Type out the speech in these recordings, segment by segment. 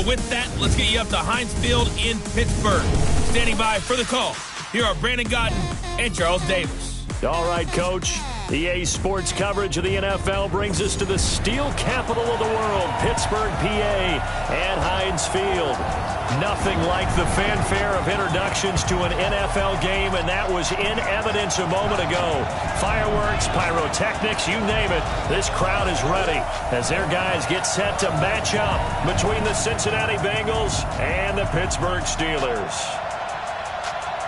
with that, let's get you up to Heinz Field in Pittsburgh. Standing by for the call, here are Brandon Godden and Charles Davis. All right, Coach. EA Sports coverage of the NFL brings us to the steel capital of the world, Pittsburgh, PA, and Heinz Field. Nothing like the fanfare of introductions to an NFL game, and that was in evidence a moment ago. Fireworks, pyrotechnics, you name it. This crowd is ready as their guys get set to match up between the Cincinnati Bengals and the Pittsburgh Steelers.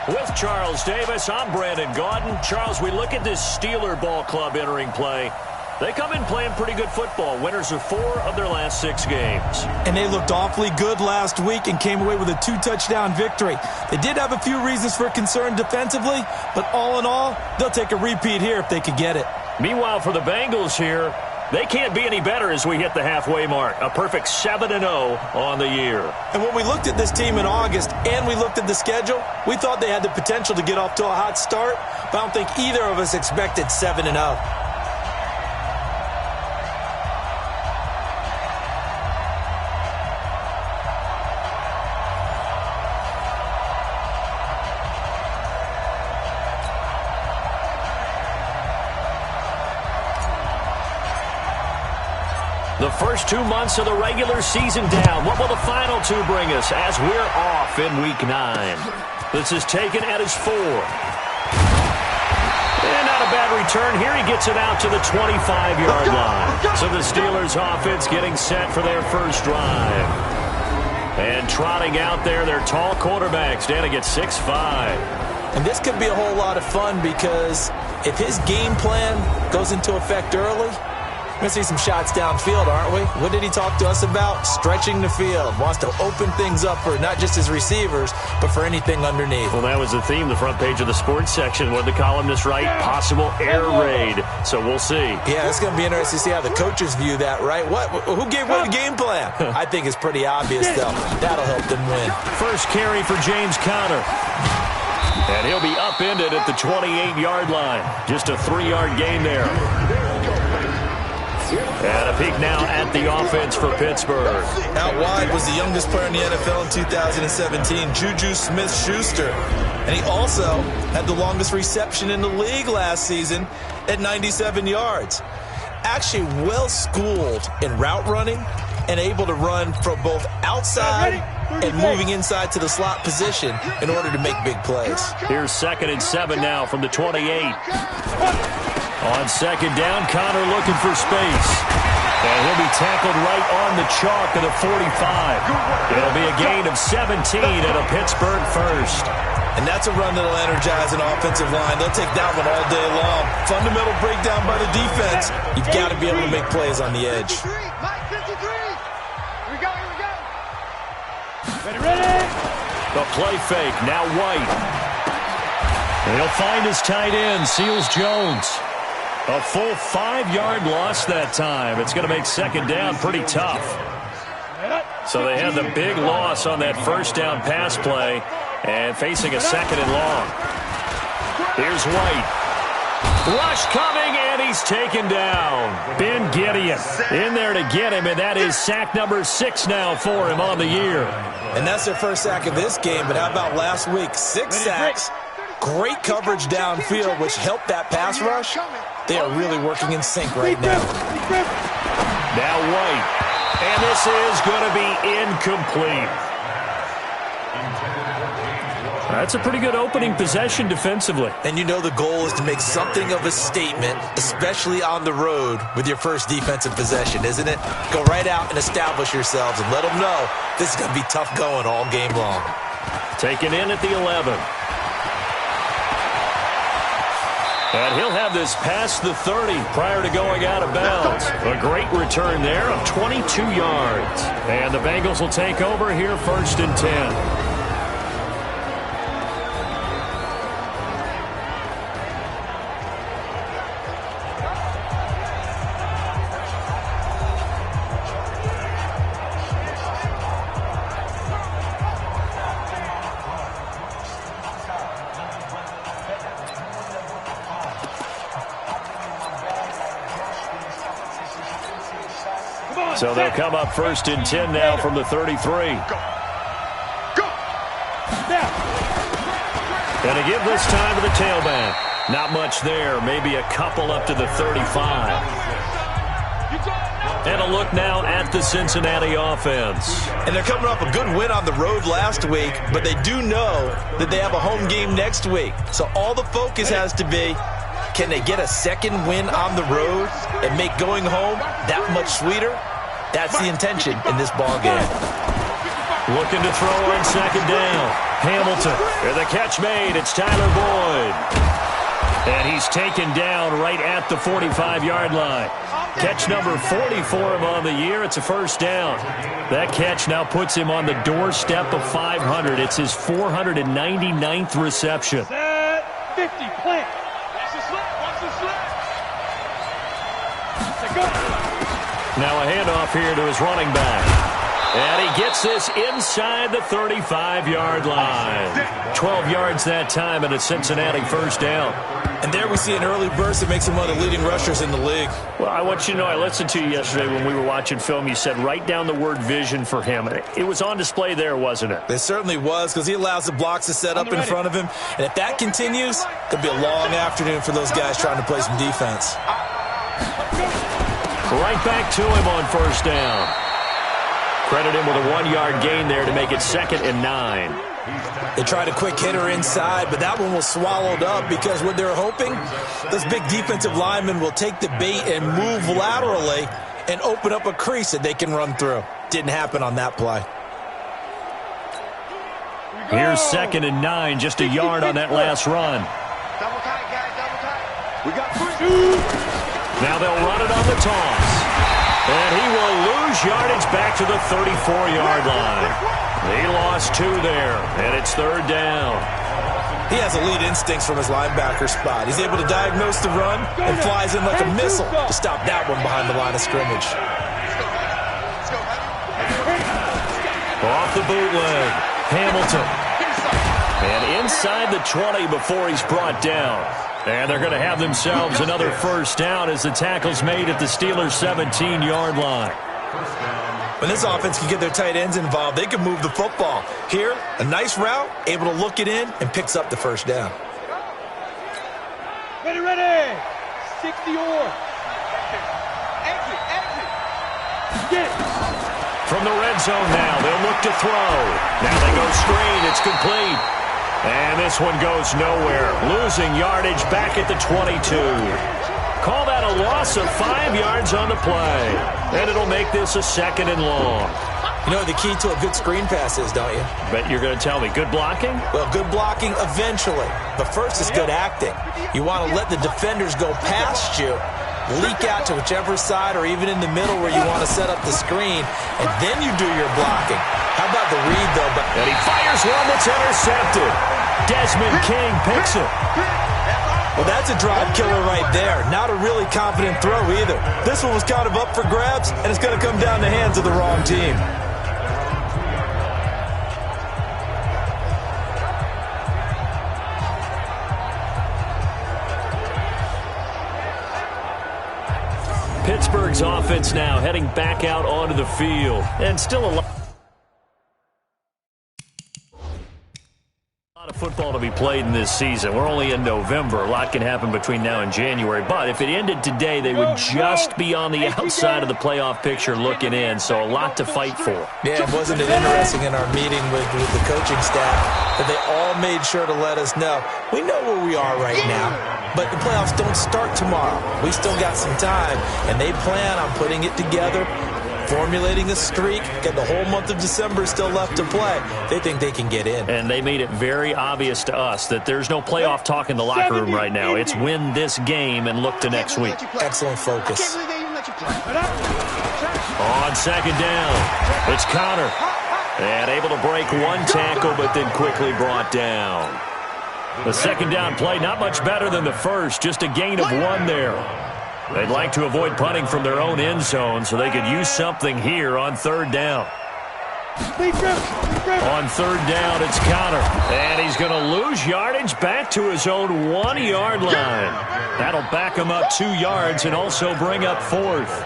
With Charles Davis, I'm Brandon Gaudin. Charles, we look at this Steeler ball club entering play. They come in playing pretty good football. Winners of 4 of their last 6 games. And they looked awfully good last week and came away with a 2-touchdown victory. They did have a few reasons for concern defensively, but all in all, they'll take a repeat here if they could get it. Meanwhile, for the Bengals here, they can't be any better as we hit the halfway mark. A perfect 7-0 on the year. And when we looked at this team in August and we looked at the schedule, we thought they had the potential to get off to a hot start, but I don't think either of us expected 7-0. The first 2 months of the regular season down. What will the final 2 bring us as we're off in Week 9? This is taken at his 4. And not a bad return here. He gets it out to the 25-yard line. So the Steelers offense getting set for their first drive. And trotting out there, their tall quarterback standing at 6'5". And this could be a whole lot of fun because if his game plan goes into effect early, we're going to see some shots downfield, aren't we? What did he talk to us about? Stretching the field. Wants to open things up for not just his receivers, but for anything underneath. Well, that was the theme, the front page of the sports section. What did the columnists write? Possible air raid. So we'll see. Yeah, it's going to be interesting to see how the coaches view that, right? Who gave what game plan? I think it's pretty obvious, though. That'll help them win. First carry for James Conner. And he'll be upended at the 28-yard line. Just a 3-yard gain there. And a peek now at the offense for Pittsburgh. Out wide was the youngest player in the NFL in 2017, Juju Smith-Schuster. And he also had the longest reception in the league last season at 97 yards. Actually well-schooled in route running and able to run from both outside and moving inside to the slot position in order to make big plays. Here's 2nd and 7 now from the 28. On second down, Conner looking for space. And he'll be tackled right on the chalk of the 45. It'll be a gain of 17 and a Pittsburgh first. And that's a run that'll energize an offensive line. They'll take that one all day long. Fundamental breakdown by the defense. You've got to be able to make plays on the edge. The play fake, now White. And he'll find his tight end, Seals Jones. A full 5-yard loss that time. It's going to make second down pretty tough. So they had the big loss on that first down pass play and facing a 2nd and long. Here's White. Rush coming, and he's taken down. Ben Gideon in there to get him, and that is sack number 6 now for him on the year. And that's their first sack of this game, but how about last week? 6 sacks. Great coverage downfield, which helped that pass rush. They are really working in sync right now. Now White. And this is going to be incomplete. That's a pretty good opening possession defensively. And you know the goal is to make something of a statement, especially on the road with your first defensive possession, isn't it? Go right out and establish yourselves and let them know this is going to be tough going all game long. Taken in at the 11. And he'll have this past the 30 prior to going out of bounds. A great return there of 22 yards. And the Bengals will take over here 1st and 10. So they'll come up 1st and 10 now from the 33. And to give this time to the tailback. Not much there. Maybe a couple up to the 35. And a look now at the Cincinnati offense. And they're coming off a good win on the road last week, but they do know that they have a home game next week. So all the focus has to be, can they get a second win on the road and make going home that much sweeter? That's the intention in this ball game. Looking to throw on 2nd down. Hamilton. And the catch made. It's Tyler Boyd. And he's taken down right at the 45-yard line. Catch number 40 for him on the year. It's a 1st down. That catch now puts him on the doorstep of 500. It's his 499th reception. 50, plant. Watch the slip. Watch the slip. Now a handoff here to his running back. And he gets this inside the 35-yard line. 12 yards that time, and a Cincinnati 1st down. And there we see an early burst that makes him one of the leading rushers in the league. Well, I want you to know, I listened to you yesterday when we were watching film. You said write down the word vision for him. It was on display there, wasn't it? It certainly was, because he allows the blocks to set up in front of him. And if that continues, it'll be a long afternoon for those guys trying to play some defense. Right back to him on 1st down. Credit him with a 1-yard gain there to make it 2nd and 9. They tried a quick hitter inside, but that one was swallowed up because what they're hoping, those big defensive linemen will take the bait and move laterally and open up a crease that they can run through. Didn't happen on that play. Here's 2nd and 9, just a yard on that last run. Double tight, guys, double tight. We got 3. Now they'll run it on the toss. And he will lose yardage back to the 34-yard line. He lost 2 there, and it's 3rd down. He has elite instincts from his linebacker spot. He's able to diagnose the run and flies in like a missile to stop that one behind the line of scrimmage. Off the bootleg, Hamilton. And inside the 20 before he's brought down. And they're going to have themselves another 1st down as the tackle's made at the Steelers' 17-yard line. When this offense can get their tight ends involved, they can move the football. Here, a nice route, able to look it in, and picks up the 1st down. Ready, ready. 60 or. Exit, exit. Get. From the red zone now, they'll look to throw. Now they go screen. It's complete. And this one goes nowhere. Losing yardage back at the 22. Call that a loss of 5 yards on the play. And it'll make this a 2nd and long. You know what the key to a good screen pass is, don't you? Bet you're going to tell me. Good blocking? Well, good blocking eventually. But first is good acting. You want to let the defenders go past you, leak out to whichever side or even in the middle where you want to set up the screen, and then you do your blocking. How about the read, though? And he fires one that's intercepted. Desmond King picks it. Well, that's a drive killer right there. Not a really confident throw either. This one was kind of up for grabs, and it's going to come down the hands of the wrong team. Pittsburgh's offense now heading back out onto the field. And still a lot of football to be played in this season. We're only in November. A lot can happen between now and January. But if it ended today, they would just be on the outside of the playoff picture looking in. So a lot to fight for. Yeah, wasn't it interesting in our meeting with the coaching staff that they all made sure to let us know, we know where we are right now, but the playoffs don't start tomorrow. We still got some time, and they plan on putting it together, formulating a streak, got the whole month of December still left to play. They think they can get in. And they made it very obvious to us that there's no playoff talk in the locker room right now. It's win this game and look to next week. Excellent focus. On 2nd down, it's Connor. And able to break one tackle, but then quickly brought down. The 2nd down play, not much better than the first, just a gain of 1 there. They'd like to avoid punting from their own end zone so they could use something here on 3rd down. On 3rd down, it's Connor. And he's going to lose yardage back to his own 1-yard line. That'll back him up 2 yards and also bring up 4th.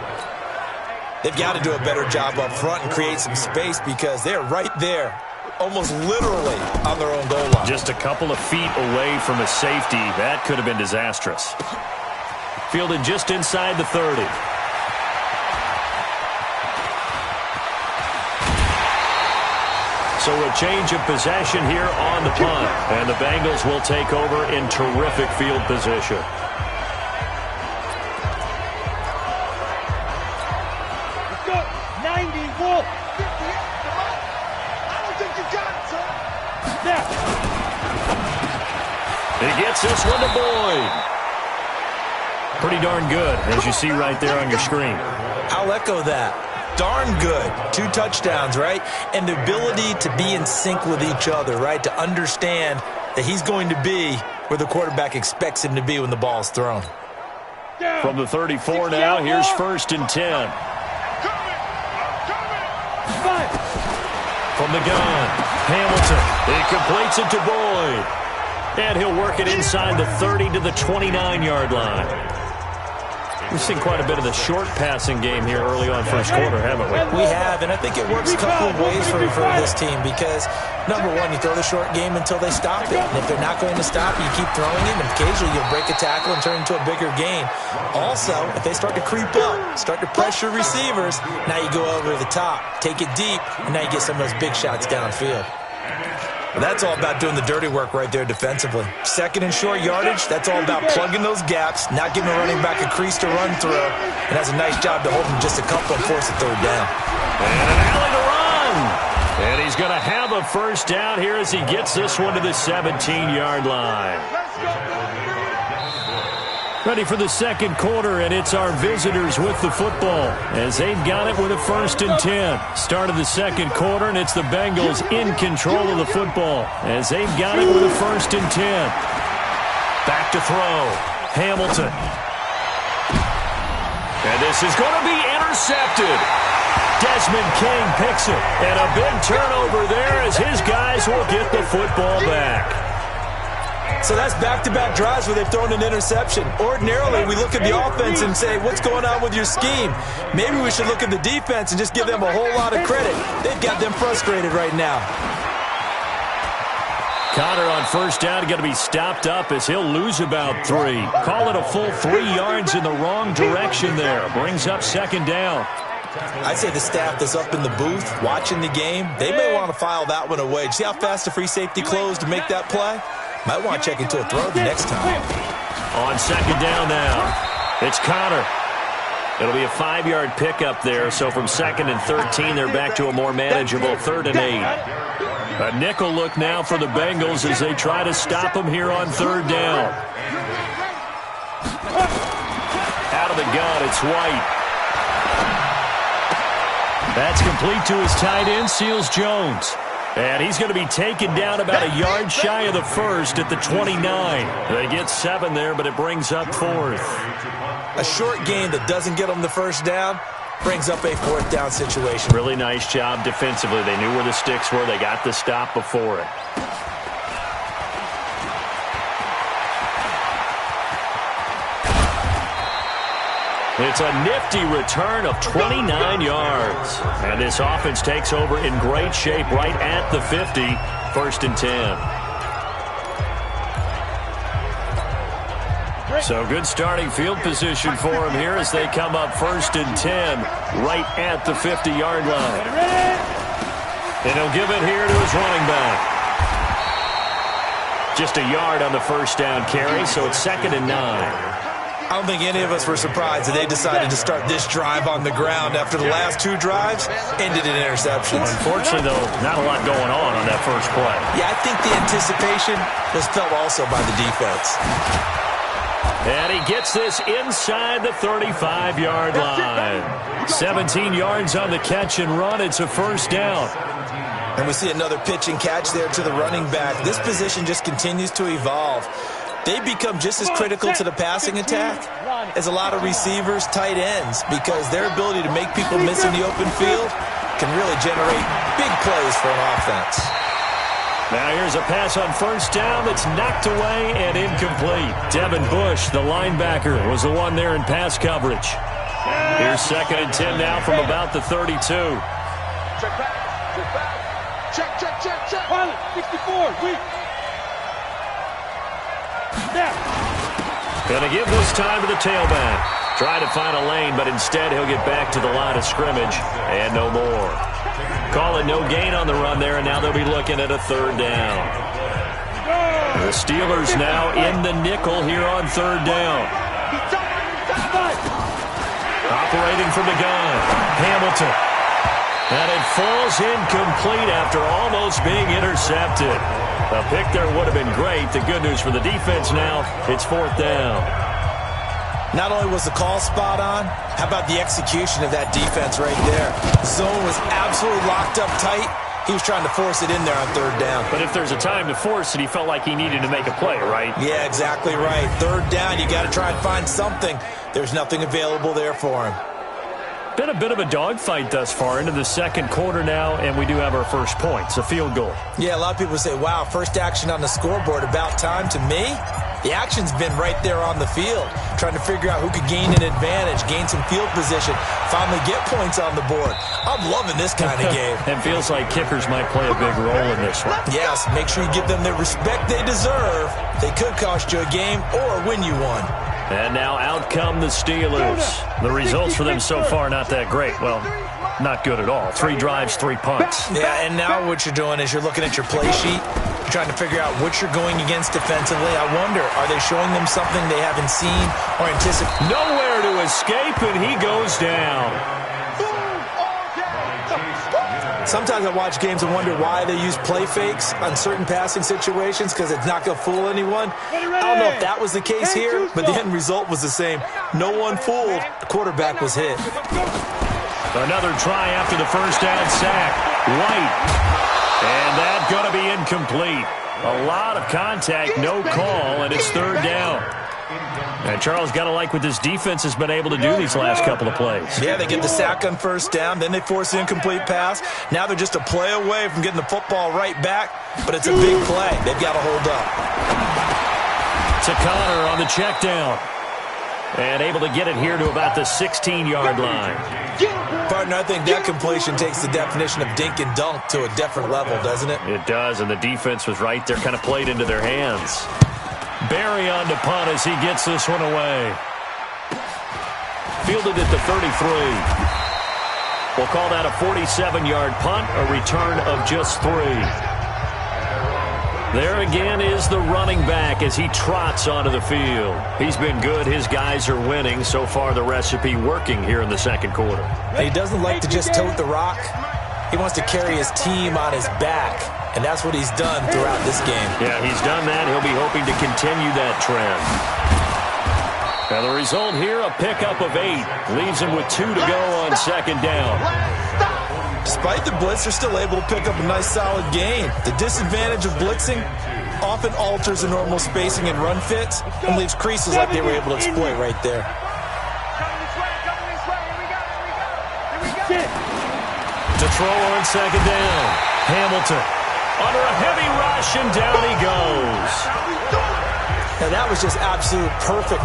They've got to do a better job up front and create some space because they're right there, almost literally on their own goal line. Just a couple of feet away from a safety. That could have been disastrous. Fielded just inside the 30. So a change of possession here on the punt. And the Bengals will take over in terrific field position. Let's go. 90, Wolf. 58, come on. I don't think you got it, son. Snap. He gets this one to Boyd. Pretty darn good, as you see right there on your screen. I'll echo that. Darn good. 2 touchdowns, right? And the ability to be in sync with each other, right? To understand that he's going to be where the quarterback expects him to be when the ball's thrown. From the 34 now, here's 1st and 10. From the gun, Hamilton. He completes it to Boyd. And he'll work it inside the 30 to the 29-yard line. We've seen quite a bit of the short passing game here early on first quarter, haven't we? We have, and I think it works a couple of ways for this team because, number one, you throw the short game until they stop it. And if they're not going to stop it, you keep throwing it, and occasionally you'll break a tackle and turn it into a bigger gain. Also, if they start to creep up, start to pressure receivers, now you go over the top, take it deep, and now you get some of those big shots downfield. Well, that's all about doing the dirty work right there defensively. 2nd and short yardage, that's all about plugging those gaps, not giving a running back a crease to run through, and has a nice job to hold him just a couple and force a 3rd down. And an alley to run. And he's going to have a 1st down here as he gets this one to the 17-yard line. Ready for the 2nd quarter, and it's our visitors with the football as they've got it with a 1st and 10. Start of the 2nd quarter, and it's the Bengals in control of the football as they've got it with a 1st and 10. Back to throw. Hamilton. And this is going to be intercepted. Desmond King picks it, and a big turnover there as his guys will get the football back. So that's back-to-back drives where they've thrown an interception. Ordinarily, we look at the offense and say, what's going on with your scheme? Maybe we should look at the defense and just give them a whole lot of credit. They've got them frustrated right now. Connor on 1st down going to be stopped up as he'll lose about 3. Call it a full 3 yards in the wrong direction there. Brings up 2nd down. I'd say the staff that's up in the booth watching the game, they may want to file that one away. See how fast the free safety closed to make that play? Might want to check into a throw the next time. On 2nd down now, it's Connor. It'll be a 5-yard pickup there, so from 2nd and 13, they're back to a more manageable 3rd and 8. A nickel look now for the Bengals as they try to stop him here on 3rd down. Out of the gun, it's White. That's complete to his tight end, Seals-Jones. And he's going to be taken down about a yard shy of the 1st at the 29. They get 7 there, but it brings up 4th. A short gain that doesn't get them the 1st down brings up a 4th down situation. Really nice job defensively. They knew where the sticks were. They got the stop before it. It's a nifty return of 29 yards. And this offense takes over in great shape right at the 50. 1st and 10. So good starting field position for him here as they come up 1st and 10 right at the 50-yard line. And he'll give it here to his running back. Just a yard on the 1st down carry, so it's 2nd and 9. I don't think any of us were surprised that they decided to start this drive on the ground after the last 2 drives ended in interceptions. Unfortunately, though, not a lot going on that first play. Yeah, I think the anticipation was felt also by the defense. And he gets this inside the 35-yard line. 17 yards on the catch and run. It's a 1st down. And we see another pitch and catch there to the running back. This position just continues to evolve. They become just as critical to the passing attack as a lot of receivers, tight ends, because their ability to make people miss in the open field can really generate big plays for an offense. Now here's a pass on 1st down that's knocked away and incomplete. Devin Bush, the linebacker, was the one there in pass coverage. Here's 2nd and 10 now from about the 32. Check back. Check back. Check. Pilot, 64. Weak. Now. Gonna give this time to the tailback. Trying to find a lane, but instead he'll get back to the line of scrimmage and no more. Call it no gain on the run there, and now they'll be looking at a 3rd down. The Steelers now in the nickel here on 3rd down. Operating from the gun, Hamilton. And it falls incomplete after almost being intercepted. A pick there would have been great. The good news for the defense now, it's 4th down. Not only was the call spot on, how about the execution of that defense right there? Zone was absolutely locked up tight. He was trying to force it in there on 3rd down. But if there's a time to force it, he felt like he needed to make a play, right? Yeah, exactly right. 3rd down, you got to try and find something. There's nothing available there for him. Been a bit of a dogfight thus far into the 2nd quarter now, and we do have our first points, a field goal. Yeah, a lot of people say, wow, first action on the scoreboard, about time. To me, the action's been right there on the field, trying to figure out who could gain an advantage, gain some field position, finally get points on the board. I'm loving this kind of game. It feels like kickers might play a big role in this one. Yes, make sure you give them the respect they deserve. They could cost you a game or win you one. And now out come the Steelers. The results for them so far not that great. Well, not good at all. 3 drives, 3 punts. Yeah, and now what you're doing is you're looking at your play sheet. You're trying to figure out what you're going against defensively. I wonder, are they showing them something they haven't seen or anticipated? Nowhere to escape, and he goes down. Sometimes I watch games and wonder why they use play fakes on certain passing situations, because it's not going to fool anyone. I don't know if that was the case here, but the end result was the same. No one fooled. The quarterback was hit. Another try after the first down sack. White. And that's going to be incomplete. A lot of contact, no call, and it's 3rd down. And Charles, got to like what this defense has been able to do these last couple of plays. Yeah, they get the sack on 1st down, then they force the incomplete pass. Now they're just a play away from getting the football right back, but it's a big play. They've got to hold up. To Connor on the check down. And able to get it here to about the 16-yard line. Partner, I think that completion takes the definition of dink and dunk to a different level, doesn't it? It does, and the defense was right there, kind of played into their hands. Barry on to punt as he gets this one away. Fielded at the 33. We'll call that a 47-yard punt, a return of just 3. There again is the running back as he trots onto the field. He's been good. His guys are winning. So far, the recipe working here in the 2nd quarter. He doesn't like to just tote the rock. He wants to carry his team on his back, and that's what he's done throughout this game. Yeah, he's done that. He'll be hoping to continue that trend. Now the result here, a pickup of 8. Leaves him with 2 to go on 2nd down. Despite the blitz, they're still able to pick up a nice solid gain. The disadvantage of blitzing often alters the normal spacing and run fits and leaves creases like they were able to exploit right there. To throw on 2nd down. Hamilton under a heavy rush, and down he goes. And that was just absolute perfect.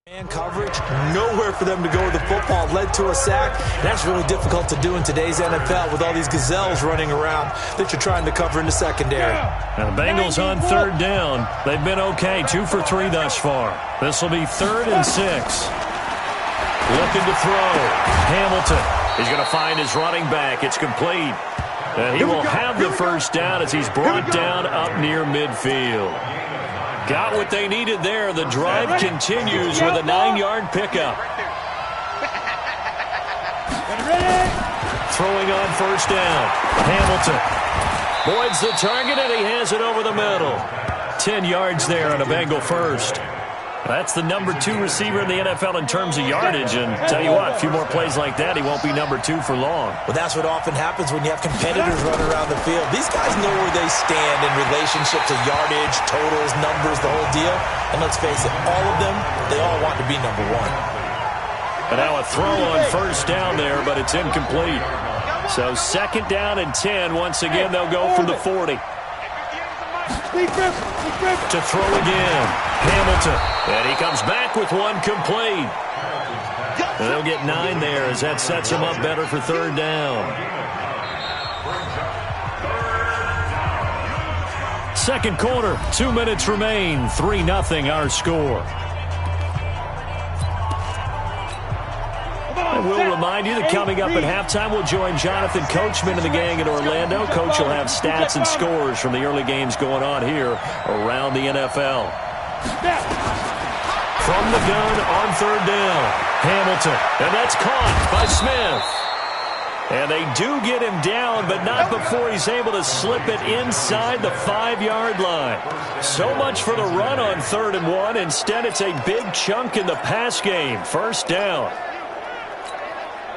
Man coverage, nowhere for them to go with the football, led to a sack. And that's really difficult to do in today's NFL with all these gazelles running around that you're trying to cover in the secondary. Now the Bengals on 3rd down. They've been okay, 2 for 3 thus far. This will be 3rd and 6. Looking to throw. Hamilton. He's going to find his running back. It's complete. And he will have the first down as he's brought down up near midfield. Got what they needed there. The drive continues with a 9-yard pickup. Throwing on 1st down. Hamilton voids the target, and he has it over the middle. 10 yards there on a Bengal first. That's the number 2 receiver in the NFL in terms of yardage, and tell you what, a few more plays like that, he won't be number 2 for long. Well, that's what often happens when you have competitors running around the field. These guys know where they stand in relationship to yardage, totals, numbers, the whole deal. And let's face it, all of them, they all want to be number 1. And now a throw on first down there, but it's incomplete. So 2nd down and 10. Once again, they'll go from the 40. To throw again. Hamilton. And he comes back with one complete. And they'll get 9 there as that sets him up better for 3rd down. 2nd quarter, 2 minutes remain. 3-0 our score. I will remind you that coming up at halftime, we'll join Jonathan Coachman and the gang in Orlando. Coach will have stats and scores from the early games going on here around the NFL. From the gun on 3rd down, Hamilton, and that's caught by Smith. And they do get him down, but not before he's able to slip it inside the 5-yard line. So much for the run on 3rd and 1. Instead, it's a big chunk in the pass game. 1st down.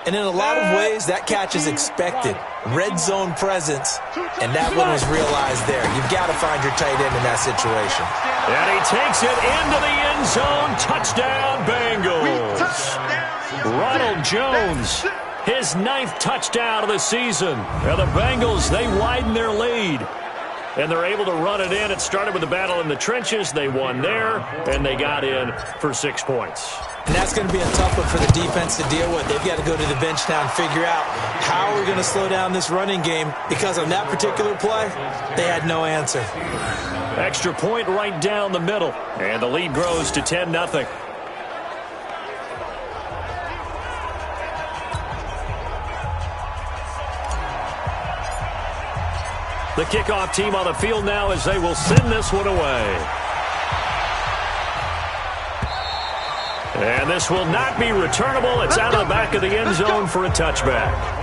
And in a lot of ways, that catch is expected. Red zone presence, and that one was realized there. You've got to find your tight end in that situation. And he takes it into the end zone. Touchdown, Bengals. Ronald Jones, his 9th touchdown of the season. And the Bengals, they widen their lead. And they're able to run it in. It started with a battle in the trenches. They won there, and they got in for 6 points. And that's going to be a tough one for the defense to deal with. They've got to go to the bench now and figure out how we're going to slow down this running game, because on that particular play, they had no answer. Extra point right down the middle, and the lead grows to 10-0. The kickoff team on the field now as they will send this one away. And this will not be returnable. It's out of the back of the end zone for a touchback.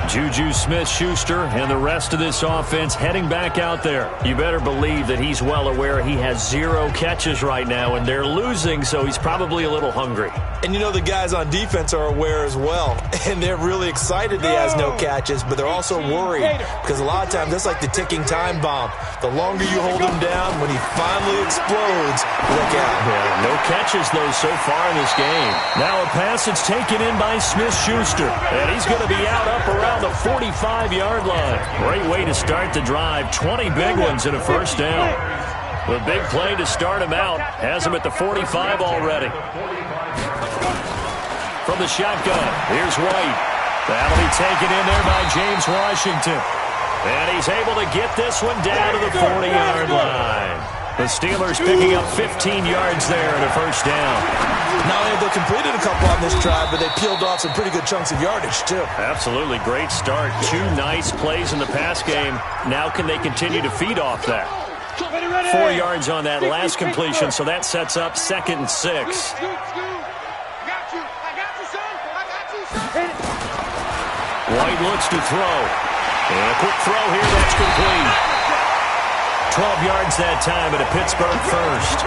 Juju Smith-Schuster and the rest of this offense heading back out there. You better believe that he's well aware he has 0 catches right now, and they're losing, so he's probably a little hungry. And you know the guys on defense are aware as well, and they're really excited he has no catches, but they're also worried because a lot of times that's like the ticking time bomb. The longer you hold him down, when he finally explodes, look out. Yeah, no catches, though, so far in this game. Now a pass that's taken in by Smith-Schuster, and he's going to be out up around the 45-yard line. Great way to start the drive. 20 big ones and a 1st down. The big play to start him out has him at the 45 already. From the shotgun, here's White. That'll be taken in there by James Washington. And he's able to get this one down to the 40-yard line. The Steelers picking up 15 yards there and a 1st down. Not only have they completed a couple on this drive, but they peeled off some pretty good chunks of yardage, too. Absolutely. Great start. 2 nice plays in the pass game. Now can they continue to feed off that? 4 yards on that last completion, so that sets up 2nd and 6. White looks to throw. And a quick throw here, that's complete. 12 yards that time and a Pittsburgh 1st.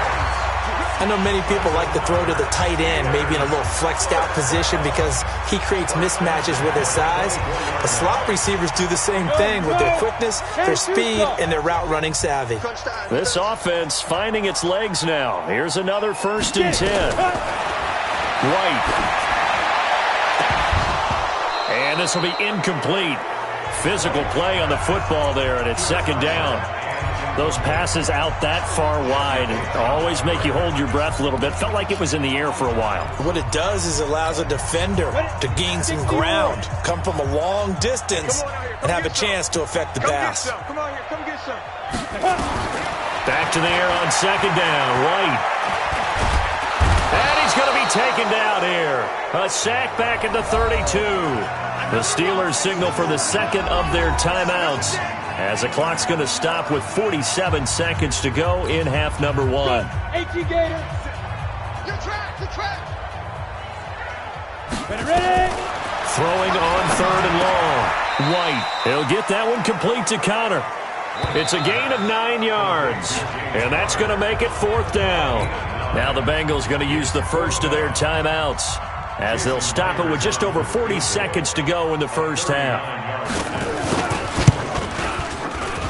I know many people like to throw to the tight end, maybe in a little flexed out position because he creates mismatches with his size. The slot receivers do the same thing with their quickness, their speed, and their route running savvy. This offense finding its legs now. Here's another 1st and 10. White. And this will be incomplete. Physical play on the football there, and it's 2nd down. Those passes out that far wide always make you hold your breath a little bit. Felt like it was in the air for a while. What it does is allows a defender to gain some ground, come from a long distance, and have a chance to affect the pass. Back to the air on 2nd down. White. And he's going to be taken down here. A sack back at the 32. The Steelers signal for the 2nd of their timeouts, as the clock's going to stop with 47 seconds to go in half number 1. Throwing on 3rd and long. White. He'll get that one complete to Connor. It's a gain of 9 yards, and that's going to make it 4th down. Now the Bengals going to use the first of their timeouts, as they'll stop it with just over 40 seconds to go in the 1st half.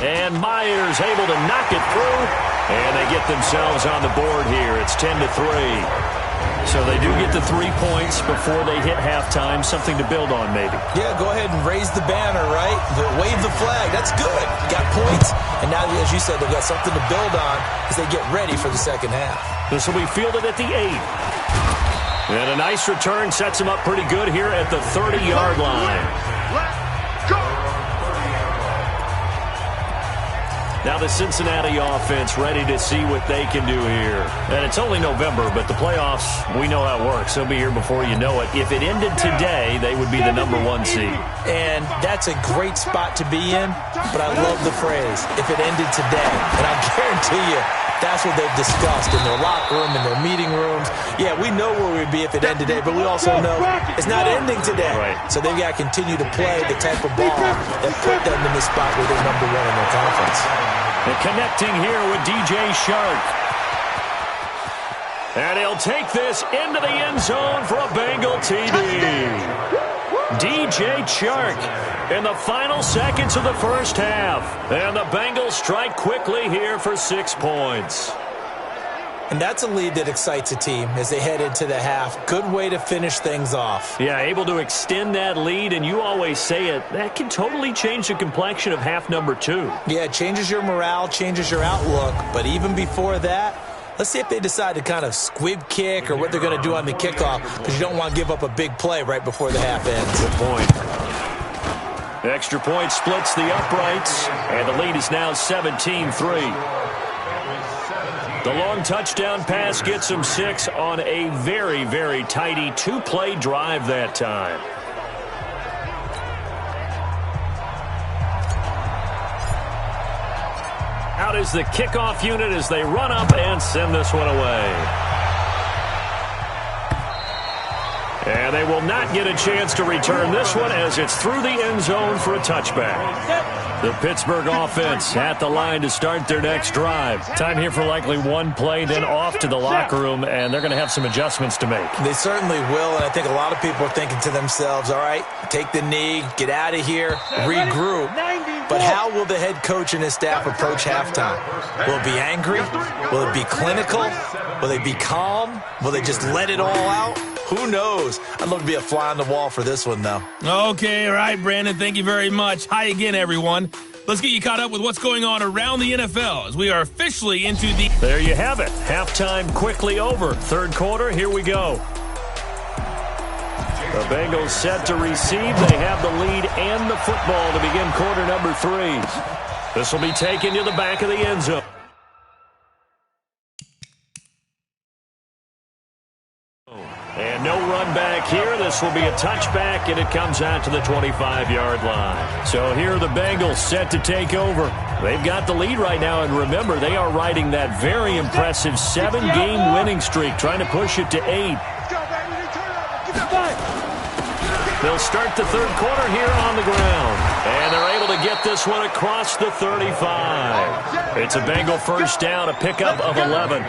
And Myers able to knock it through, and they get themselves on the board here. It's 10-3. So they do get the 3 points before they hit halftime, something to build on maybe. Yeah, go ahead and raise the banner, right? Wave the flag. That's good. Got points, and now, as you said, they've got something to build on as they get ready for the second half. This will be fielded at the 8. And a nice return sets them up pretty good here at the 30-yard line. Now the Cincinnati offense ready to see what they can do here. And it's only November, but the playoffs, we know how it works. They'll be here before you know it. If it ended today, they would be the #1 seed. And that's a great spot to be in, but I love the phrase, if it ended today. And I guarantee you, that's what they've discussed in their locker room, in their meeting rooms. Yeah, we know where we'd be if it ended today, but we also know it's not ending today. Right. So they've got to continue to play the type of ball that put them in the spot where they're #1 in their conference. And connecting here with DJ Shark. And he'll take this into the end zone for a Bengal TD. DJ Chark in the final seconds of the first half. And the Bengals strike quickly here for 6 points. And that's a lead that excites a team as they head into the half. Good way to finish things off. Yeah, able to extend that lead, and you always say it, that can totally change the complexion of half number 2. Yeah, it changes your morale, changes your outlook. But even before that, let's see if they decide to kind of squib kick or what they're going to do on the kickoff, because you don't want to give up a big play right before the half ends. Good point. Extra point splits the uprights, and the lead is now 17-3. The long touchdown pass gets them 6 on a very, very tidy 2-play drive that time. Out is the kickoff unit as they run up and send this one away. And they will not get a chance to return this one as it's through the end zone for a touchback. The Pittsburgh offense at the line to start their next drive. Time here for likely one play, then off to the locker room, and they're going to have some adjustments to make. They certainly will, and I think a lot of people are thinking to themselves, all right, take the knee, get out of here, regroup. But how will the head coach and his staff approach halftime? Will it be angry? Will it be clinical? Will they be calm? Will they just let it all out? Who knows? I'd love to be a fly on the wall for this one, though. Okay, all right, Brandon, thank you very much. Hi again, everyone. Let's get you caught up with what's going on around the NFL as we are officially into the... There you have it. Halftime quickly over. Third quarter, here we go. The Bengals set to receive. They have the lead and the football to begin quarter number 3. This will be taken to the back of the end zone. And no run back here. This will be a touchback, and it comes out to the 25-yard line. So here are the Bengals set to take over. They've got the lead right now, and remember, they are riding that very impressive 7-game winning streak, trying to push it to 8. They'll start the third quarter here on the ground. And they're able to get this one across the 35. It's a Bengal first down, a pickup of 11.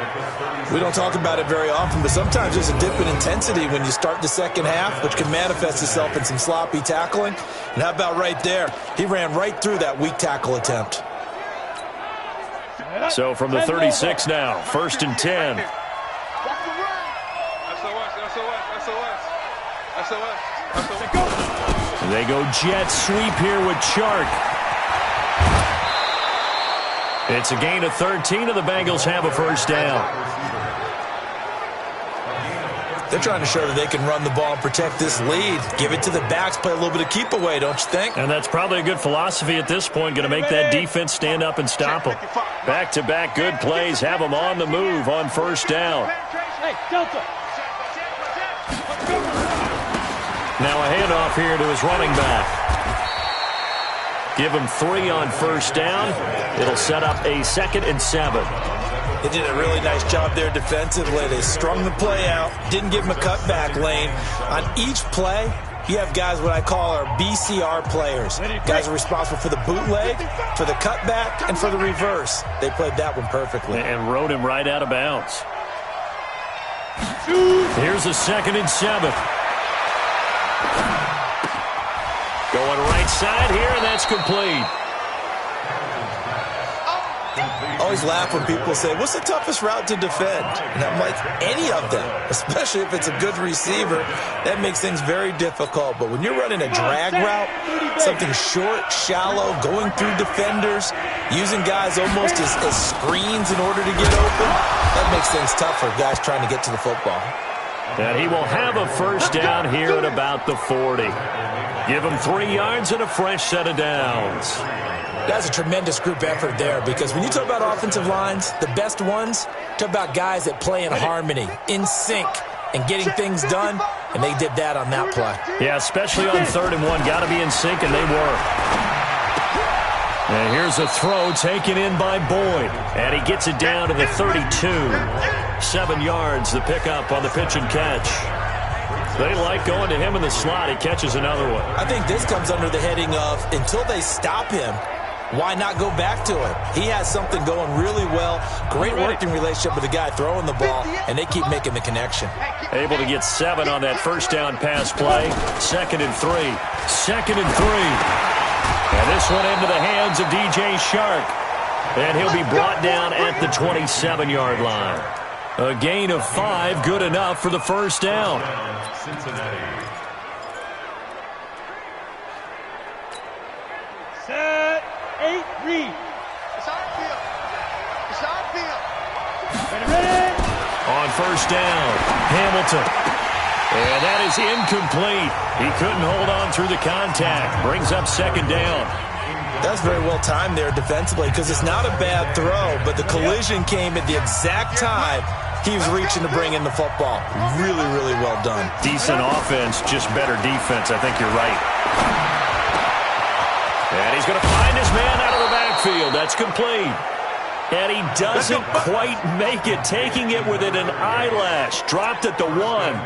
We don't talk about it very often, but sometimes there's a dip in intensity when you start the second half, which can manifest itself in some sloppy tackling. And how about right there? He ran right through that weak tackle attempt. So from the 36 now, 1st and 10. They go jet sweep here with Chark. It's a gain of 13, and the Bengals have a first down. They're trying to show that they can run the ball and protect this lead. Give it to the backs, play a little bit of keep away, don't you think? And that's probably a good philosophy at this point, going to make that defense stand up and stop them. Back-to-back good plays, have them on the move on first down. Now a handoff here to his running back. Give him 3 on first down. It'll set up a 2nd and 7. They did a really nice job there defensively. They strung the play out, didn't give him a cutback lane. On each play, you have guys what I call our BCR players. Guys are responsible for the bootleg, for the cutback, and for the reverse. They played that one perfectly. And rode him right out of bounds. Here's a 2nd and 7. Going right side here, and that's complete. Always laugh when people say, what's the toughest route to defend? And I'm like, any of them, especially if it's a good receiver. That makes things very difficult. But when you're running a drag route, something short, shallow, going through defenders, using guys almost as screens in order to get open, that makes things tough for guys trying to get to the football. And he will have a first down here at about the 40. Give him 3 yards and a fresh set of downs. That's a tremendous group effort there, because when you talk about offensive lines, the best ones, talk about guys that play in harmony, in sync, and getting things done, and they did that on that play. Yeah, especially on 3rd and 1. Got to be in sync, and they were. And here's a throw taken in by Boyd, and he gets it down to the 32. 7 yards, the pickup on the pitch and catch. They like going to him in the slot. He catches another one. I think this comes under the heading of, until they stop him, why not go back to it? He has something going really well. Great working relationship with the guy throwing the ball, and they keep making the connection. Able to get 7 on that first down pass play. 2nd and 3. 2nd and 3. And this one into the hands of DJ Shark. And he'll be brought down at the 27-yard line. A gain of 5, good enough for the first down. Set, 8, read. It's on field. It's on field. Ready. On first down, Hamilton. And that is incomplete. He couldn't hold on through the contact. Brings up 2nd down. That's very well timed there defensively, because it's not a bad throw, but the collision came at the exact time he was reaching to bring in the football. Really, really well done. Decent offense, just better defense. I think you're right. And he's going to find his man out of the backfield. That's complete. And he doesn't quite make it, taking it within an eyelash. Dropped at the 1.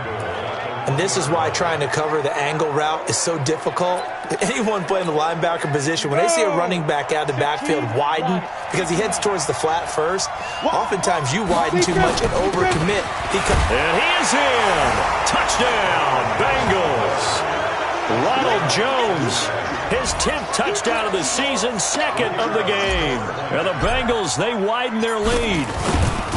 And this is why trying to cover the angle route is so difficult. Anyone playing the linebacker position, when they see a running back out of the backfield widen, because he heads towards the flat first, oftentimes you widen too much and overcommit. And he is in. Touchdown, Bengals. Ronald Jones, his 10th touchdown of the season, 2nd of the game. And the Bengals, they widen their lead.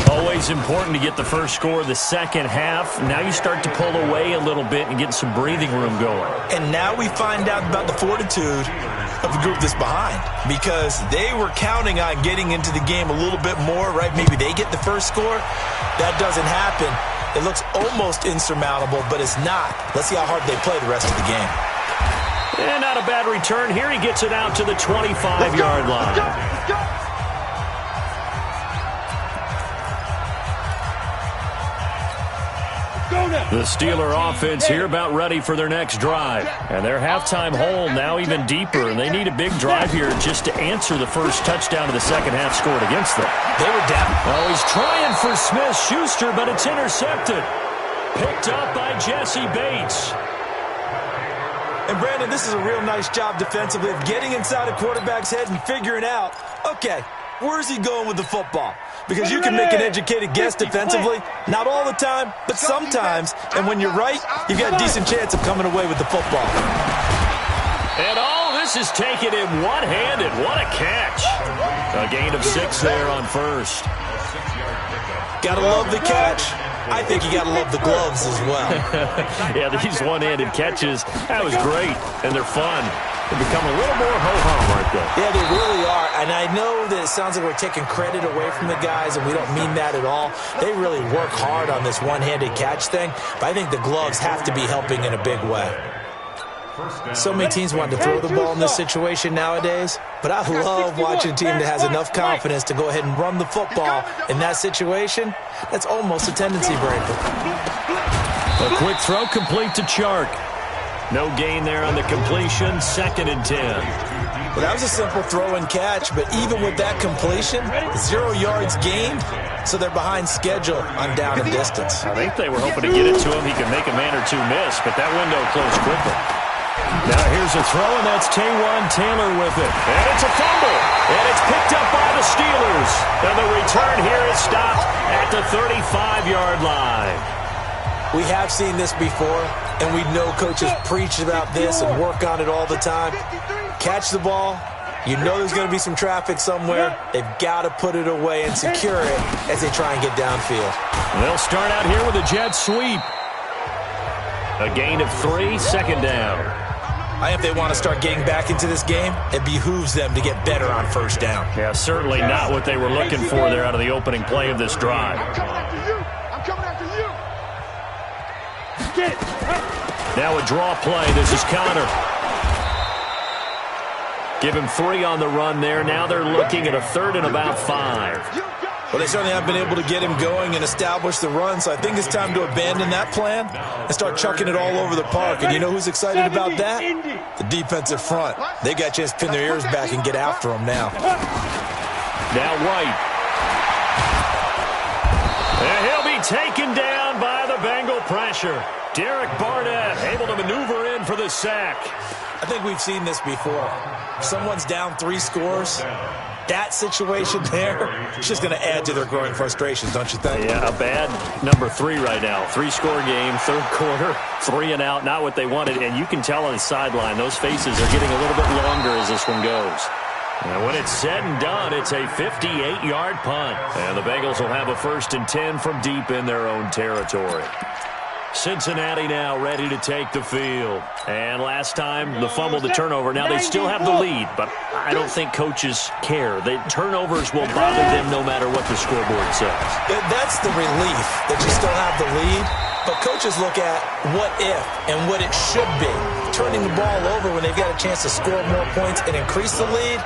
Always important to get the first score of the second half. Now you start to pull away a little bit and get some breathing room going. And now we find out about the fortitude of the group that's behind, because they were counting on getting into the game a little bit more, right? Maybe they get the first score. That doesn't happen. It looks almost insurmountable, but it's not. Let's see how hard they play the rest of the game. And not a bad return here. He gets it out to the 25-yard line. Let's go. The Steeler offense here about ready for their next drive. And their halftime hole now even deeper, and they need a big drive here just to answer the first touchdown of the second half scored against them. They were down. Oh, he's trying for Smith-Schuster, but it's intercepted. Picked up by Jesse Bates. And Brandon, this is a real nice job defensively of getting inside a quarterback's head and figuring out, okay, where's he going with the football? Because you can make an educated guess defensively. Not all the time, but sometimes. And when you're right, you've got a decent chance of coming away with the football. And all this is taken in one-handed. What a catch. A gain of 6 there on first. Gotta love the catch. I think you gotta love the gloves as well. Yeah, these one-handed catches, that was great. And they're fun. They become a little more ho-hum, aren't they? Yeah, they really are. And I know that it sounds like we're taking credit away from the guys, and we don't mean that at all. They really work hard on this one-handed catch thing, but I think the gloves have to be helping in a big way. So many teams want to throw the ball in this situation nowadays, but I love watching a team that has enough confidence to go ahead and run the football in that situation. That's almost a tendency breaker. A quick throw complete to Chark. No gain there on the completion, 2nd and 10. Well, that was a simple throw and catch, but even with that completion, 0 yards gained, so they're behind schedule on down and distance. I think they were hoping to get it to him. He could make a man or two miss, but that window closed quickly. Now here's a throw, and that's Taywan Taylor with it. And it's a fumble, and it's picked up by the Steelers. And the return here is stopped at the 35-yard line. We have seen this before, and we know coaches preach about this and work on it all the time. Catch the ball, You know there's going to be some traffic somewhere. They've got to put it away and secure it as they try and get downfield. They'll start out here with a jet sweep. A gain of 3, second down. If they want to start getting back into this game, it behooves them to get better on first down. Yeah, certainly not what they were looking for there out of the opening play of this drive. I'm coming after you. I'm coming after you. Get it. Now a draw play. This is Connor. Give him 3 on the run there. Now they're looking at a 3rd and about 5. Well, they certainly have been able to get him going and establish the run, so I think it's time to abandon that plan and start chucking it all over the park. And you know who's excited about that? The defensive front. They got a chance to pin their ears back and get after him now. Now White. And he'll be taken down by the Bengal pressure. Derek Barnett able to maneuver in for the sack. I think we've seen this before. If someone's down 3 scores, that situation there is just going to add to their growing frustrations, don't you think? Yeah, a bad number 3 right now. 3-score game, 3rd quarter, 3 and out, not what they wanted. And you can tell on the sideline, those faces are getting a little bit longer as this one goes. And when it's said and done, it's a 58-yard punt. And the Bengals will have a 1st and 10 from deep in their own territory. Cincinnati now ready to take the field. And last time, the fumble, the turnover. Now they still have the lead, but I don't think coaches care. The turnovers will bother them no matter what the scoreboard says. That's the relief that you still have the lead. But coaches look at what if and what it should be. Turning the ball over when they've got a chance to score more points and increase the lead,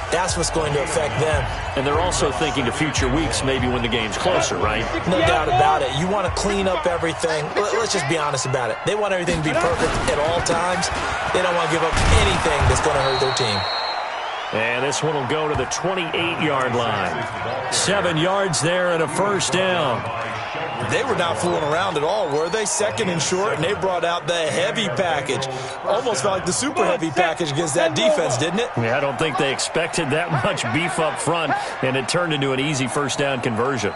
that's what's going to affect them. And they're also thinking to future weeks, maybe when the game's closer, right? No doubt about it. You want to clean up everything. Let's just be honest about it. They want everything to be perfect at all times. They don't want to give up anything that's going to hurt their team. And this one will go to the 28-yard line. 7 yards there and a 1st down. They were not fooling around at all, were they? 2nd and short, and they brought out the heavy package. Almost felt like the super heavy package against that defense, didn't it? Yeah, I don't think they expected that much beef up front, and it turned into an easy 1st down conversion.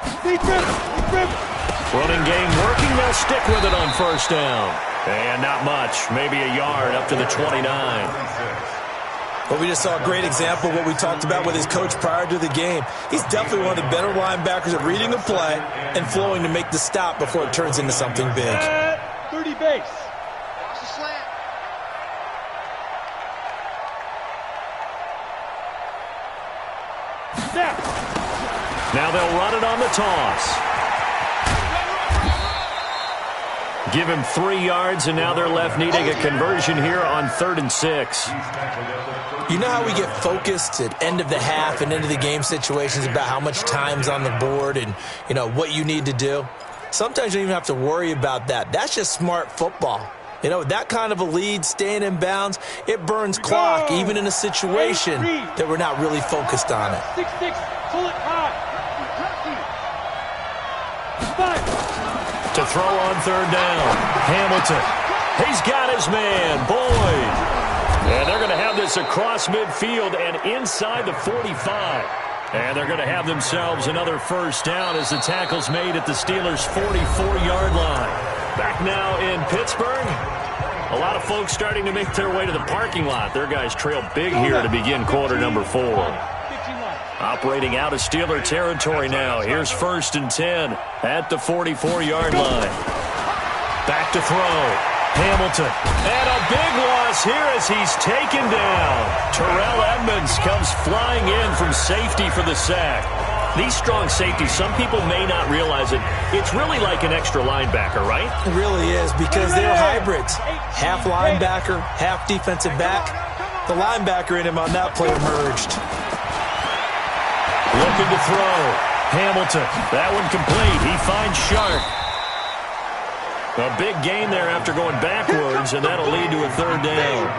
Running game working, they'll stick with it on 1st down. And not much, maybe a yard up to the 29. But we just saw a great example of what we talked about with his coach prior to the game. He's definitely one of the better linebackers at reading the play and flowing to make the stop before it turns into something big. 30 base. Watch the slant. Snap. Now they'll run it on the toss. Give him 3 yards, and now they're left needing a conversion here on 3rd and 6. You know how we get focused at end of the half and into the game situations about how much time's on the board and, you know, what you need to do? Sometimes you don't even have to worry about that. That's just smart football. You know, with that kind of a lead, staying in bounds, it burns clock, even in a situation that we're not really focused on it. 6-6, pull it high. 5. To throw on 3rd down. Hamilton. He's got his man, Boyd. And they're going to have this across midfield and inside the 45. And they're going to have themselves another 1st down as the tackle's made at the Steelers' 44-yard line. Back now in Pittsburgh. A lot of folks starting to make their way to the parking lot. Their guys trail big here to begin quarter number 4. Operating out of Steeler territory now. Here's 1st and 10 at the 44-yard line. Back to throw. Hamilton. And a big loss here as he's taken down. Terrell Edmonds comes flying in from safety for the sack. These strong safeties, some people may not realize it. It's really like an extra linebacker, right? It really is, because they're hybrids. Half linebacker, half defensive back. The linebacker in him on that play emerged. Looking to throw. Hamilton. That one complete. He finds Sharp. A big gain there after going backwards, and that'll lead to a 3rd down.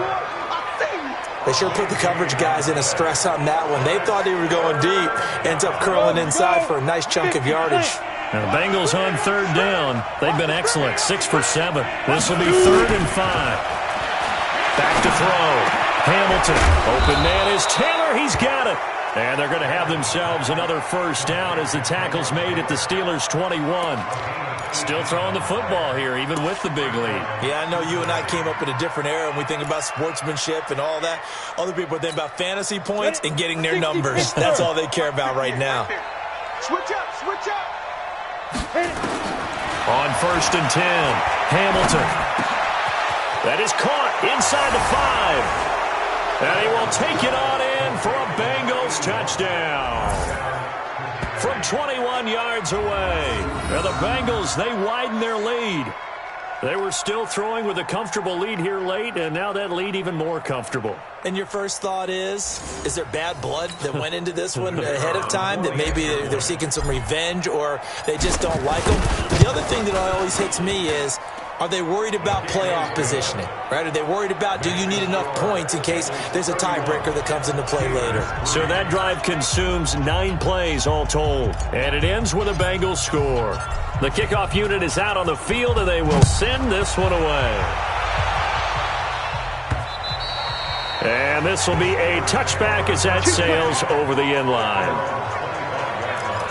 They sure put the coverage guys in a stress on that one. They thought they were going deep. Ends up curling inside for a nice chunk of yardage. Now the Bengals on 3rd down. They've been excellent. 6 for 7. This will be 3rd and 5. Back to throw. Hamilton. Open man is Taylor. He's got it. And they're going to have themselves another first down as the tackle's made at the Steelers' 21. Still throwing the football here, even with the big lead. Yeah, I know you and I came up in a different era, and we think about sportsmanship and all that. Other people think about fantasy points and getting their numbers. That's all they care about right now. Switch up, switch up. On 1st and 10, Hamilton. That is caught inside the 5. And he will take it on in for a Bengals touchdown. From 21 yards away. Now the Bengals, they widen their lead. They were still throwing with a comfortable lead here late, and now that lead even more comfortable. And your first thought is there bad blood that went into this one ahead of time, that maybe they're seeking some revenge or they just don't like them? But the other thing that always hits me is, are they worried about playoff positioning, right? Are they worried about, do you need enough points in case there's a tiebreaker that comes into play later? So that drive consumes 9 plays all told, and it ends with a Bengals score. The kickoff unit is out on the field, and they will send this one away. And this will be a touchback as that sails over the end line.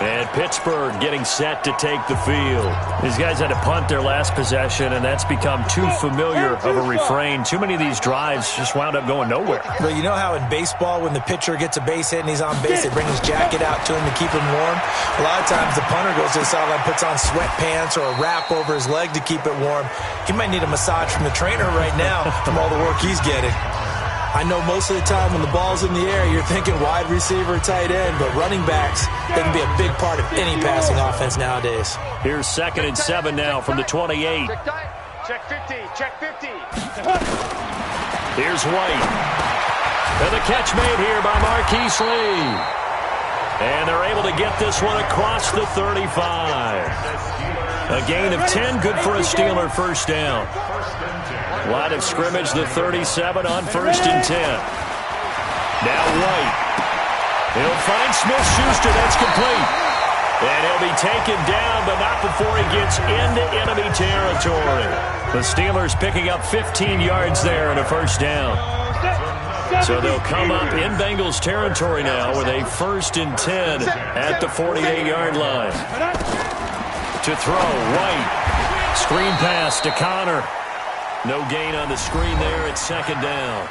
And Pittsburgh getting set to take the field. These guys had to punt their last possession, and that's become too familiar of a refrain. Too many of these drives just wound up going nowhere. Well, you know how in baseball, when the pitcher gets a base hit and he's on base, they bring his jacket out to him to keep him warm? A lot of times the punter goes to the sideline, puts on sweatpants or a wrap over his leg to keep it warm. He might need a massage from the trainer right now from all the work he's getting. I know most of the time when the ball's in the air, you're thinking wide receiver, tight end, but running backs, they can be a big part of any passing offense nowadays. Here's 2nd and 7 now from the 28. Check 50, check 50. Here's White. And the catch made here by Marquise Lee. And they're able to get this one across the 35. A gain of 10, good for a Steeler first down. Line of scrimmage, the 37 on 1st and 10. Now White. He'll find Smith-Schuster. That's complete. And he'll be taken down, but not before he gets into enemy territory. The Steelers picking up 15 yards there and a first down. So they'll come up in Bengals territory now with a 1st and 10 at the 48-yard line. To throw, White. Screen pass to Connor. No gain on the screen there. It's 2nd down.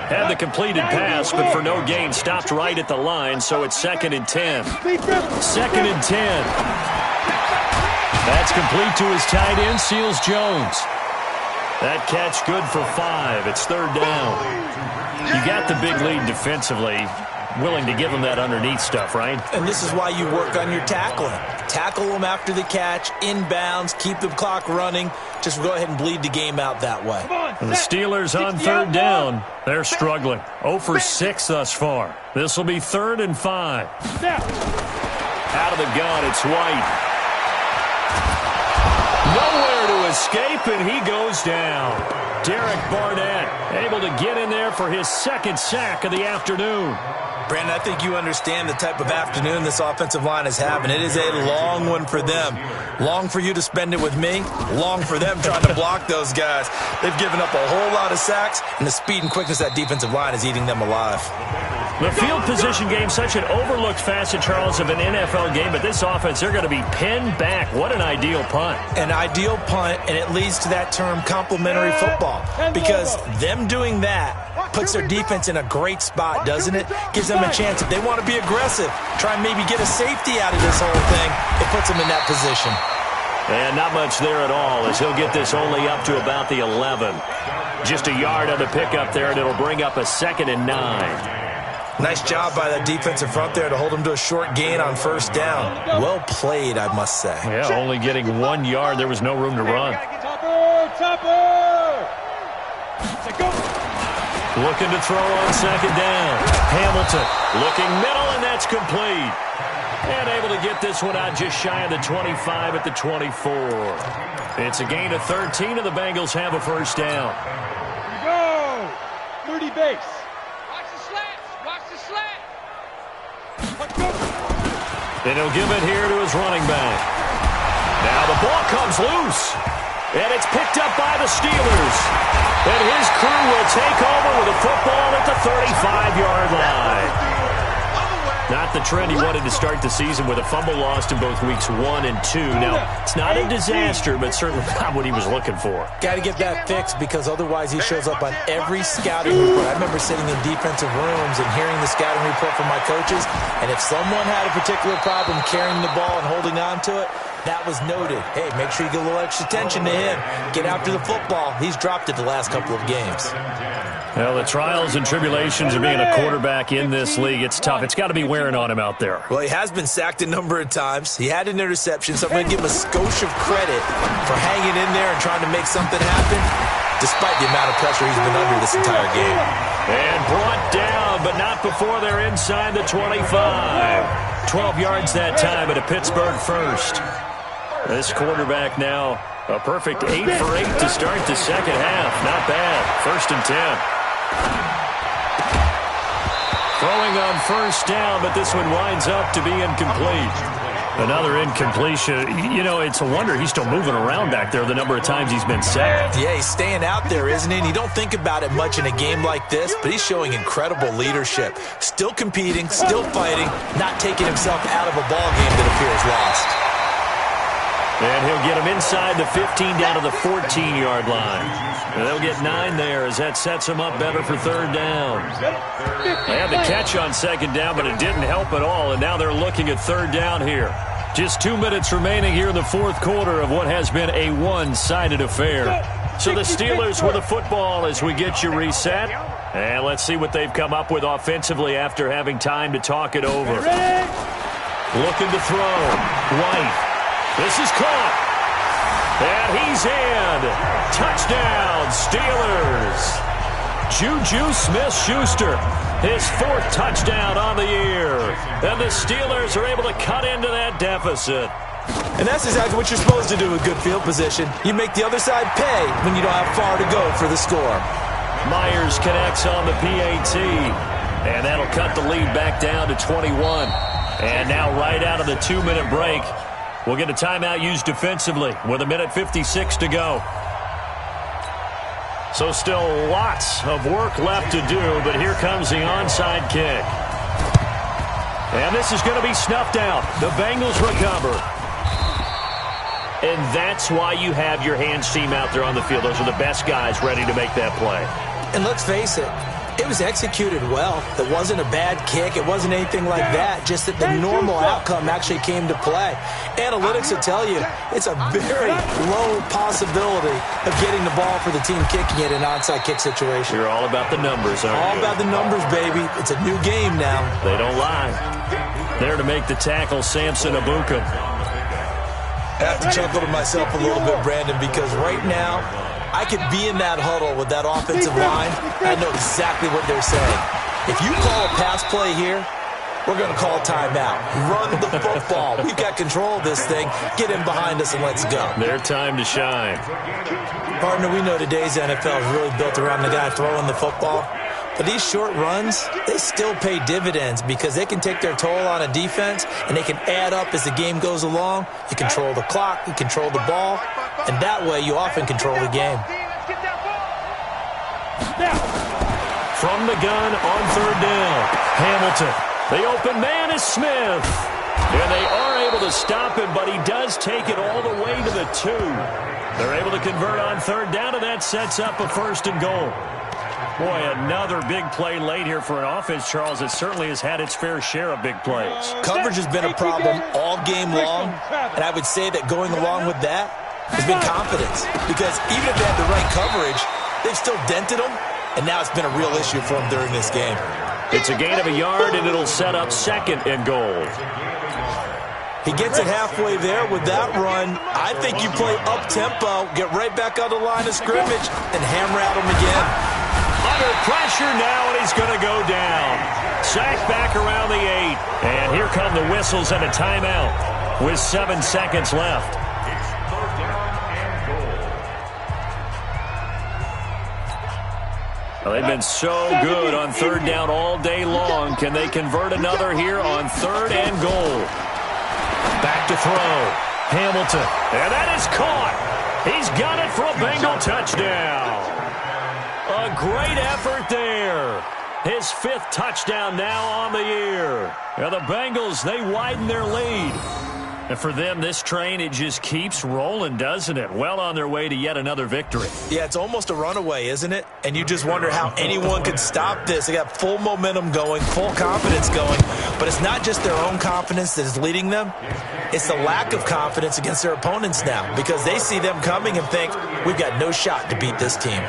Had the completed pass, but for no gain, stopped right at the line, so it's 2nd and 10. 2nd and 10. That's complete to his tight end, Seals Jones. That catch good for 5. It's 3rd down. You got the big lead defensively. Willing to give them that underneath stuff, right? And this is why you work on your tackling. Tackle them after the catch, inbounds, keep the clock running. Just go ahead and bleed the game out that way. And the Steelers on 3rd down. They're struggling. 0 for 6 thus far. This will be 3rd and 5. Out of the gun, it's White. Nowhere to escape, and he goes down. Derek Barnett able to get in there for his 2nd sack of the afternoon. Brandon, I think you understand the type of afternoon this offensive line is having. It is a long one for them. Long for you to spend it with me. Long for them trying to block those guys. They've given up a whole lot of sacks, and the speed and quickness of that defensive line is eating them alive. The field position game, such an overlooked facet, Charles, of an NFL game, but this offense, they're going to be pinned back. What an ideal punt. An ideal punt, and it leads to that term complementary football, because them doing that puts their defense in a great spot, doesn't it? Gives them a chance. If they want to be aggressive, try and maybe get a safety out of this whole thing, it puts them in that position. And not much there at all, as he'll get this only up to about the 11. Just a yard on the pickup there, and it'll bring up a 2nd and 9. Nice job by that defensive front there to hold him to a short gain on 1st down. Well played, I must say. Yeah, only getting 1 yard. There was no room to run. Looking to throw on 2nd down. Hamilton looking middle, and that's complete. And able to get this one out just shy of the 25 at the 24. It's a gain of 13, and the Bengals have a first down. Here we go. 30 base. Watch the slants. Watch the slant. And he'll give it here to his running back. Now the ball comes loose. And it's picked up by the Steelers. And his crew will take over with a football at the 35-yard line. Not the trend he wanted to start the season with a fumble lost in both weeks 1 and 2. Now, it's not a disaster, but certainly not what he was looking for. Got to get that fixed because otherwise he shows up on every scouting report. I remember sitting in defensive rooms and hearing the scouting report from my coaches, and if someone had a particular problem carrying the ball and holding on to it, that was noted. Hey, make sure you get a little extra attention to him. Get after the football. He's dropped it the last couple of games. Well, the trials and tribulations of being a quarterback in this league, it's tough. It's got to be wearing on him out there. Well, he has been sacked a number of times. He had an interception, so I'm going to give him a skosh of credit for hanging in there and trying to make something happen, despite the amount of pressure he's been under this entire game. And brought down, but not before they're inside the 25. 12 yards that time at a Pittsburgh first. This quarterback now a perfect 8 for 8 to start the second half. Not bad. 1st and 10. Throwing on 1st down, but this one winds up to be incomplete. Another incompletion. You know, it's a wonder he's still moving around back there the number of times he's been sacked. Yeah, he's staying out there, isn't he? And you don't think about it much in a game like this, but he's showing incredible leadership. Still competing, still fighting, not taking himself out of a ball game that appears lost. And he'll get him inside the 15 down to the 14-yard line. And they'll get 9 there as that sets him up better for 3rd down. They had the catch on 2nd down, but it didn't help at all. And now they're looking at 3rd down here. Just 2 minutes remaining here in the 4th quarter of what has been a one-sided affair. So the Steelers with the football as we get you reset. And let's see what they've come up with offensively after having time to talk it over. Looking to throw. White. This is caught. And he's in. Touchdown, Steelers. Juju Smith-Schuster, his 4th touchdown on the year. And the Steelers are able to cut into that deficit. And that's exactly what you're supposed to do with good field position. You make the other side pay when you don't have far to go for the score. Myers connects on the PAT. And that'll cut the lead back down to 21. And now right out of the 2-minute break, we'll get a timeout used defensively with 1:56 to go. So still lots of work left to do, but here comes the onside kick. And this is going to be snuffed out. The Bengals recover. And that's why you have your hands team out there on the field. Those are the best guys ready to make that play. And let's face it, it was executed well. It wasn't a bad kick. It wasn't anything like that. Just that the normal outcome actually came to play. Analytics will tell you it's a very low possibility of getting the ball for the team kicking it in an onside kick situation. You're all about the numbers, aren't you? All about the numbers, baby. It's a new game now. They don't lie. There to make the tackle, Samson Abuka. I have to chuckle to myself a little bit, Brandon, because right now, I could be in that huddle with that offensive line. I know exactly what they're saying. If you call a pass play here, we're going to call timeout. Run the football. We've got control of this thing. Get in behind us and let's go. Their time to shine. Partner, we know today's NFL is really built around the guy throwing the football. But these short runs, they still pay dividends because they can take their toll on a defense and they can add up as the game goes along. You control the clock, you control the ball, and that way you often control the game. From the gun on 3rd down, Hamilton. The open man is Smith. And they are able to stop him, but he does take it all the way to the 2. They're able to convert on 3rd down, and that sets up a 1st and goal. Boy, another big play late here for an offense, Charles, that certainly has had its fair share of big plays. Coverage has been a problem all game long, and I would say that going along with that has been confidence. Because even if they had the right coverage, they've still dented them, and now it's been a real issue for them during this game. It's a gain of a yard, and it'll set up 2nd and goal. He gets it halfway there with that run. I think you play up-tempo, get right back on the line of scrimmage, and hammer at him again. Under pressure now, and he's going to go down. Sacked back around the 8. And here come the whistles and a timeout with 7 seconds left. Well, they've been so good on 3rd down all day long. Can they convert another here on 3rd and goal? Back to throw. Hamilton. And that is caught. He's got it for a Bengal touchdown. A great effort there. His 5th touchdown now on the year. Now the Bengals, they widen their lead. And for them, this train, it just keeps rolling, doesn't it? Well on their way to yet another victory. Yeah, it's almost a runaway, isn't it? And you just wonder how anyone could stop this. They got full momentum going, full confidence going. But it's not just their own confidence that is leading them. It's the lack of confidence against their opponents now because they see them coming and think, we've got no shot to beat this team.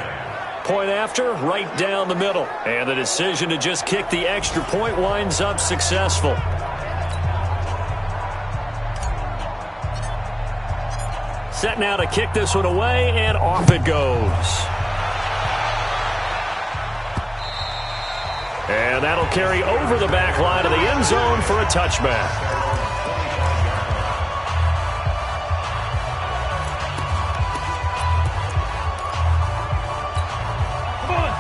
Point after, right down the middle. And the decision to just kick the extra point winds up successful. Set now to kick this one away, and off it goes. And that'll carry over the back line of the end zone for a touchback.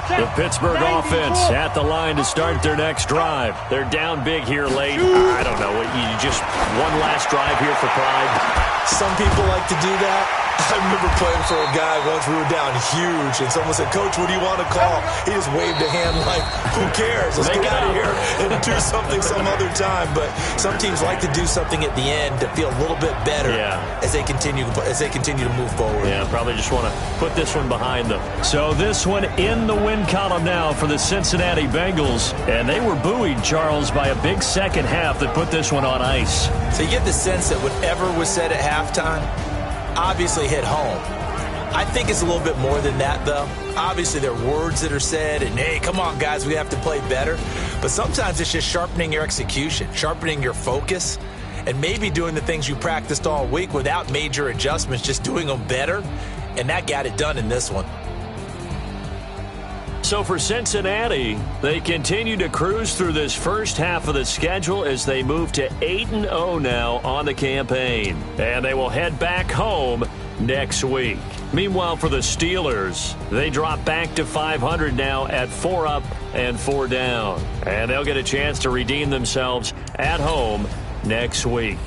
The Pittsburgh offense at the line to start their next drive. They're down big here late. I don't know. You just one last drive here for pride. Some people like to do that. I remember playing for a guy once. We were down huge, and someone said, Coach, what do you want to call? He just waved a hand like, who cares? Let's get out of here and do something some other time. But some teams like to do something at the end to feel a little bit better as they continue to move forward. Yeah, probably just want to put this one behind them. So this one in the win column now for the Cincinnati Bengals. And they were buoyed, Charles, by a big second half that put this one on ice. So you get the sense that whatever was said at halftime obviously hit home. I think it's a little bit more than that, though. Obviously, there are words that are said, and, hey, come on, guys, we have to play better. But sometimes it's just sharpening your execution, sharpening your focus, and maybe doing the things you practiced all week without major adjustments, just doing them better. And that got it done in this one. So for Cincinnati, they continue to cruise through this first half of the schedule as they move to 8-0 now on the campaign. And they will head back home next week. Meanwhile, for the Steelers, they drop back to 500 now at 4 up and 4 down. And they'll get a chance to redeem themselves at home next week.